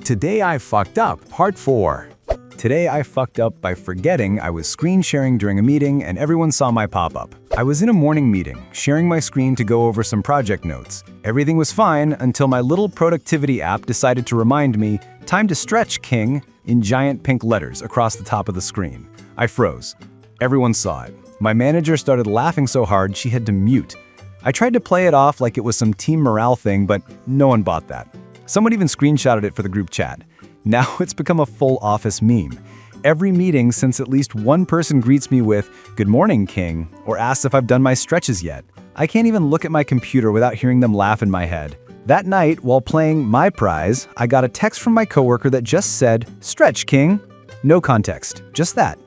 Today I fucked up, part 4. Today I fucked up by forgetting I was screen sharing during a meeting and everyone saw my pop-up. I was in a morning meeting, sharing my screen to go over some project notes. Everything was fine until my little productivity app decided to remind me, "Time to stretch, King," in giant pink letters across the top of the screen. I froze. Everyone saw it. My manager started laughing so hard she had to mute. I tried to play it off like it was some team morale thing, but no one bought that. Someone even screenshotted it for the group chat. Now it's become a full office meme. Every meeting since at least one person greets me with, "Good morning, King," or asks if I've done my stretches yet. I can't even look at my computer without hearing them laugh in my head. That night, while playing My Prize, I got a text from my coworker that just said, "Stretch, King." No context, just that.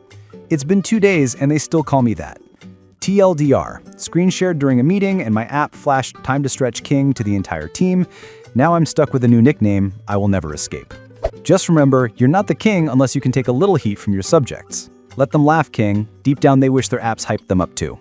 It's been 2 days and they still call me that. TLDR, screen shared during a meeting and my app flashed "Time to stretch, King" to the entire team. Now I'm stuck with a new nickname I will never escape. Just remember, you're not the king unless you can take a little heat from your subjects. Let them laugh, King. Deep down they wish their apps hyped them up too.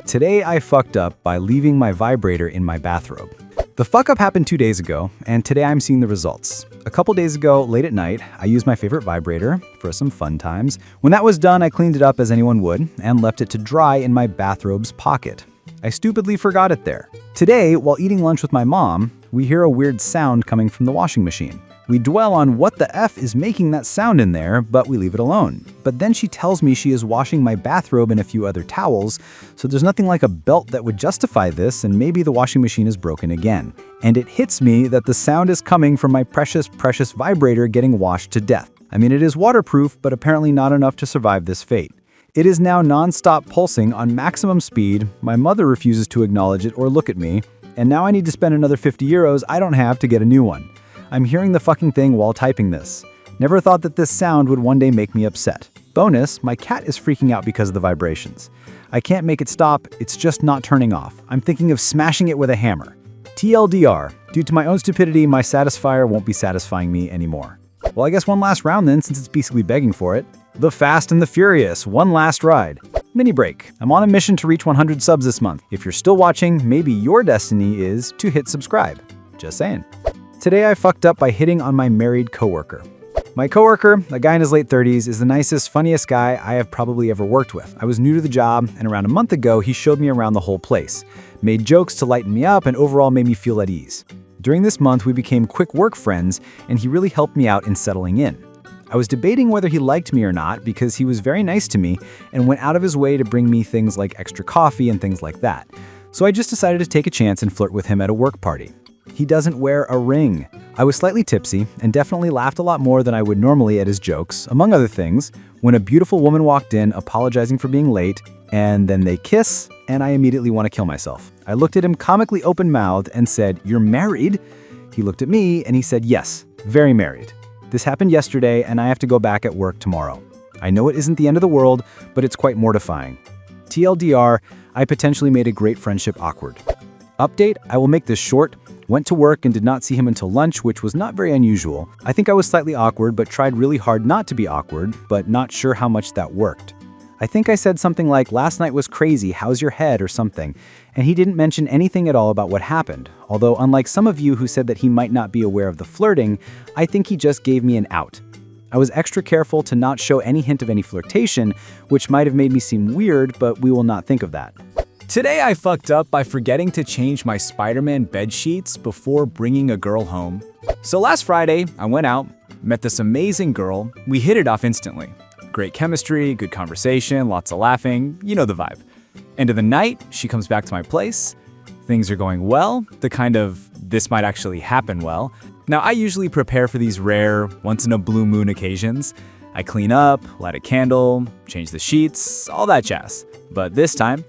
Today I fucked up by leaving my vibrator in my bathrobe. The fuck up happened 2 days ago, and today I'm seeing the results. A couple days ago, late at night, I used my favorite vibrator for some fun times. When that was done, I cleaned it up as anyone would, and left it to dry in my bathrobe's pocket. I stupidly forgot it there. Today, while eating lunch with my mom, we hear a weird sound coming from the washing machine. We dwell on what the F is making that sound in there, but we leave it alone. But then she tells me she is washing my bathrobe and a few other towels, so there's nothing like a belt that would justify this, and maybe the washing machine is broken again. And it hits me that the sound is coming from my precious, precious vibrator getting washed to death. I mean, it is waterproof, but apparently not enough to survive this fate. It is now non-stop pulsing on maximum speed, my mother refuses to acknowledge it or look at me, and now I need to spend another 50 euros I don't have to get a new one. I'm hearing the fucking thing while typing this. Never thought that this sound would one day make me upset. Bonus, my cat is freaking out because of the vibrations. I can't make it stop, it's just not turning off. I'm thinking of smashing it with a hammer. TLDR, due to my own stupidity, my satisfier won't be satisfying me anymore. Well, I guess one last round then, since it's basically begging for it. The Fast and the Furious, one last ride. Mini break. I'm on a mission to reach 100 subs this month. If you're still watching, maybe your destiny is to hit subscribe. Just saying. Today I fucked up by hitting on my married coworker. My coworker, a guy in his late 30s, is the nicest, funniest guy I have probably ever worked with. I was new to the job, and around a month ago, he showed me around the whole place, made jokes to lighten me up, and overall made me feel at ease. During this month, we became quick work friends, and he really helped me out in settling in. I was debating whether he liked me or not because he was very nice to me and went out of his way to bring me things like extra coffee and things like that. So I just decided to take a chance and flirt with him at a work party. He doesn't wear a ring. I was slightly tipsy and definitely laughed a lot more than I would normally at his jokes, among other things, when a beautiful woman walked in apologizing for being late, and then they kiss, and I immediately want to kill myself. I looked at him comically open-mouthed and said, "You're married?" He looked at me and he said, "Yes, very married. This happened yesterday and I have to go back at work tomorrow. I know it isn't the end of the world, but it's quite mortifying. TLDR, I potentially made a great friendship awkward." Update, I will make this short. Went to work and did not see him until lunch, which was not very unusual. I think I was slightly awkward, but tried really hard not to be awkward, but not sure how much that worked. I think I said something like, "Last night was crazy, how's your head?" or something, and he didn't mention anything at all about what happened. Although unlike some of you who said that he might not be aware of the flirting, I think he just gave me an out. I was extra careful to not show any hint of any flirtation, which might have made me seem weird, but we will not think of that. Today I fucked up by forgetting to change my Spider-Man bed sheets before bringing a girl home. So last Friday, I went out, met this amazing girl. We hit it off instantly. Great chemistry, good conversation, lots of laughing, you know the vibe. End of the night, she comes back to my place. Things are going well, the kind of this might actually happen well. Now I usually prepare for these rare, once in a blue moon occasions. I clean up, light a candle, change the sheets, all that jazz. But this time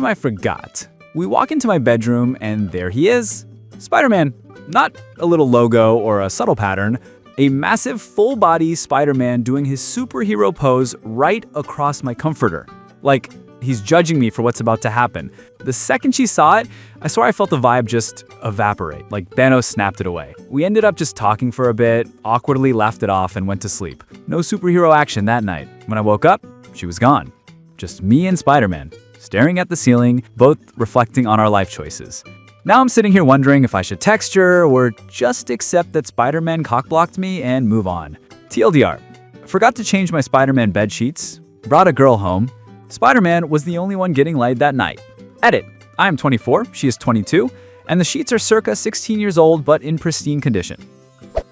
I forgot. We walk into my bedroom and there he is, Spider-Man. Not a little logo or a subtle pattern, a massive full-body Spider-Man doing his superhero pose right across my comforter. Like, he's judging me for what's about to happen. The second she saw it, I swear I felt the vibe just evaporate, like Thanos snapped it away. We ended up just talking for a bit, awkwardly laughed it off, and went to sleep. No superhero action that night. When I woke up, she was gone. Just me and Spider-Man, staring at the ceiling, both reflecting on our life choices. Now I'm sitting here wondering if I should text her or just accept that Spider-Man cockblocked me and move on. TLDR, forgot to change my Spider-Man bed sheets, brought a girl home. Spider-Man was the only one getting laid that night. Edit, I am 24, she is 22, and the sheets are circa 16 years old but in pristine condition.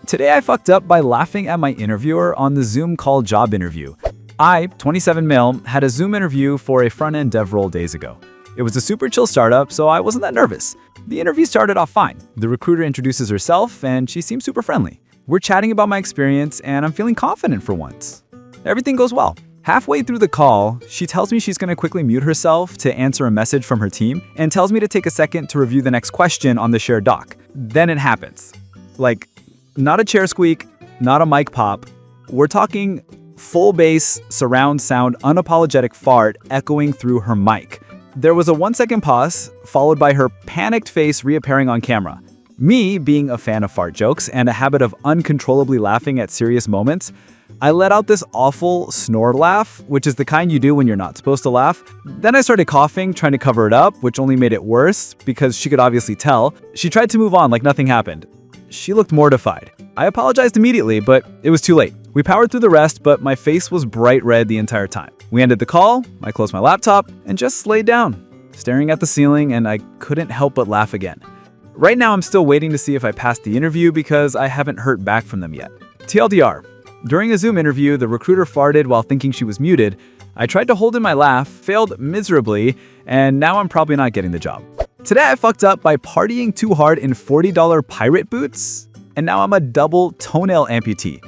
Today I fucked up by laughing at my interviewer on the Zoom call job interview. I, 27 male, had a Zoom interview for a front-end dev role days ago. It was a super chill startup, so I wasn't that nervous. The interview started off fine. The recruiter introduces herself, and she seems super friendly. We're chatting about my experience, and I'm feeling confident for once. Everything goes well. Halfway through the call, she tells me she's going to quickly mute herself to answer a message from her team, and tells me to take a second to review the next question on the shared doc. Then it happens. Like, not a chair squeak, not a mic pop. We're talking full bass, surround sound, unapologetic fart echoing through her mic. There was a 1-second pause, followed by her panicked face reappearing on camera. Me, being a fan of fart jokes and a habit of uncontrollably laughing at serious moments, I let out this awful snore laugh, which is the kind you do when you're not supposed to laugh. Then I started coughing, trying to cover it up, which only made it worse because she could obviously tell. She tried to move on like nothing happened. She looked mortified. I apologized immediately, but it was too late. We powered through the rest, but my face was bright red the entire time. We ended the call, I closed my laptop, and just laid down, staring at the ceiling, and I couldn't help but laugh again. Right now, I'm still waiting to see if I passed the interview because I haven't heard back from them yet. TLDR, during a Zoom interview, the recruiter farted while thinking she was muted. I tried to hold in my laugh, failed miserably, and now I'm probably not getting the job. Today, I fucked up by partying too hard in $40 pirate boots, and now I'm a double toenail amputee.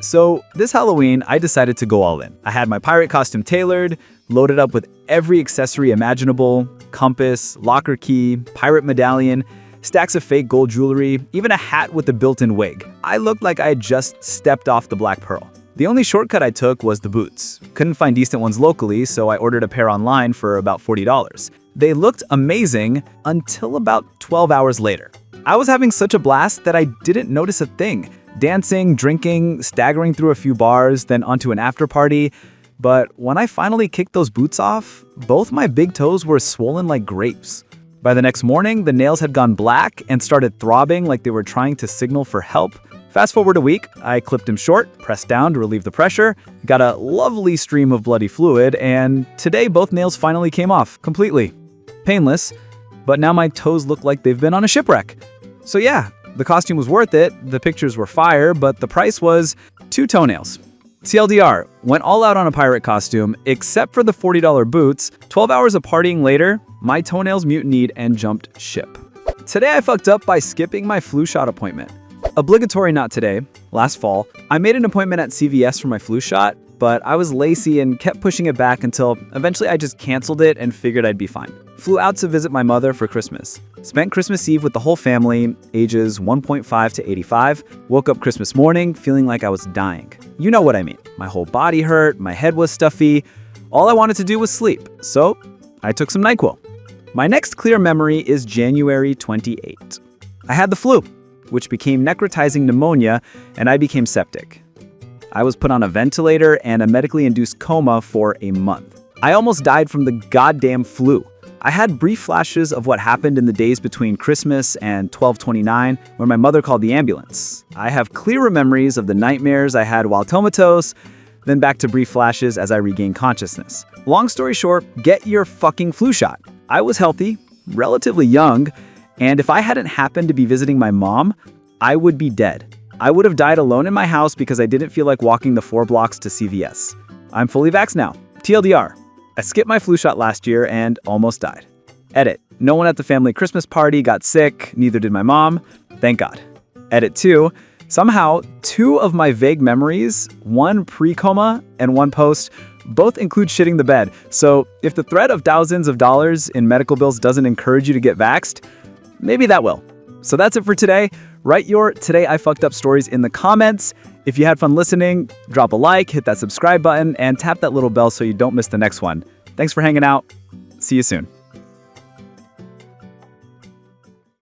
So this Halloween, I decided to go all in. I had my pirate costume tailored, loaded up with every accessory imaginable, compass, locker key, pirate medallion, stacks of fake gold jewelry, even a hat with a built-in wig. I looked like I had just stepped off the Black Pearl. The only shortcut I took was the boots. Couldn't find decent ones locally, so I ordered a pair online for about $40. They looked amazing until about 12 hours later. I was having such a blast that I didn't notice a thing. Dancing, drinking, staggering through a few bars, then onto an after party. But when I finally kicked those boots off, both my big toes were swollen like grapes. By the next morning, the nails had gone black and started throbbing like they were trying to signal for help. Fast forward a week, I clipped them short, pressed down to relieve the pressure, got a lovely stream of bloody fluid, and today both nails finally came off, completely. Painless, but now my toes look like they've been on a shipwreck. So yeah, the costume was worth it, the pictures were fire, but the price was 2 toenails. TLDR, went all out on a pirate costume, except for the $40 boots. 12 hours of partying later, my toenails mutinied and jumped ship. Today I fucked up by skipping my flu shot appointment. Obligatory not today, last fall, I made an appointment at CVS for my flu shot, but I was lazy and kept pushing it back until eventually I just canceled it and figured I'd be fine. Flew out to visit my mother for Christmas. Spent Christmas Eve with the whole family, ages 1.5 to 85. Woke up Christmas morning feeling like I was dying. You know what I mean. My whole body hurt, my head was stuffy. All I wanted to do was sleep, so I took some NyQuil. My next clear memory is January 28. I had the flu, which became necrotizing pneumonia, and I became septic. I was put on a ventilator and a medically induced coma for a month. I almost died from the goddamn flu. I had brief flashes of what happened in the days between Christmas and 12/29 when my mother called the ambulance. I have clearer memories of the nightmares I had while comatose, then back to brief flashes as I regained consciousness. Long story short, get your fucking flu shot. I was healthy, relatively young, and if I hadn't happened to be visiting my mom, I would be dead. I would have died alone in my house because I didn't feel like walking the 4 blocks to CVS. I'm fully vaxxed now. TLDR. I skipped my flu shot last year and almost died. Edit. No one at the family Christmas party got sick, neither did my mom. Thank God. Edit 2. Somehow, 2 of my vague memories, one pre-coma and one post, both include shitting the bed. So if the threat of thousands of dollars in medical bills doesn't encourage you to get vaxxed, maybe that will. So that's it for today. Write your Today I Fucked Up stories in the comments. If you had fun listening, drop a like, hit that subscribe button, and tap that little bell so you don't miss the next one. Thanks for hanging out. See you soon.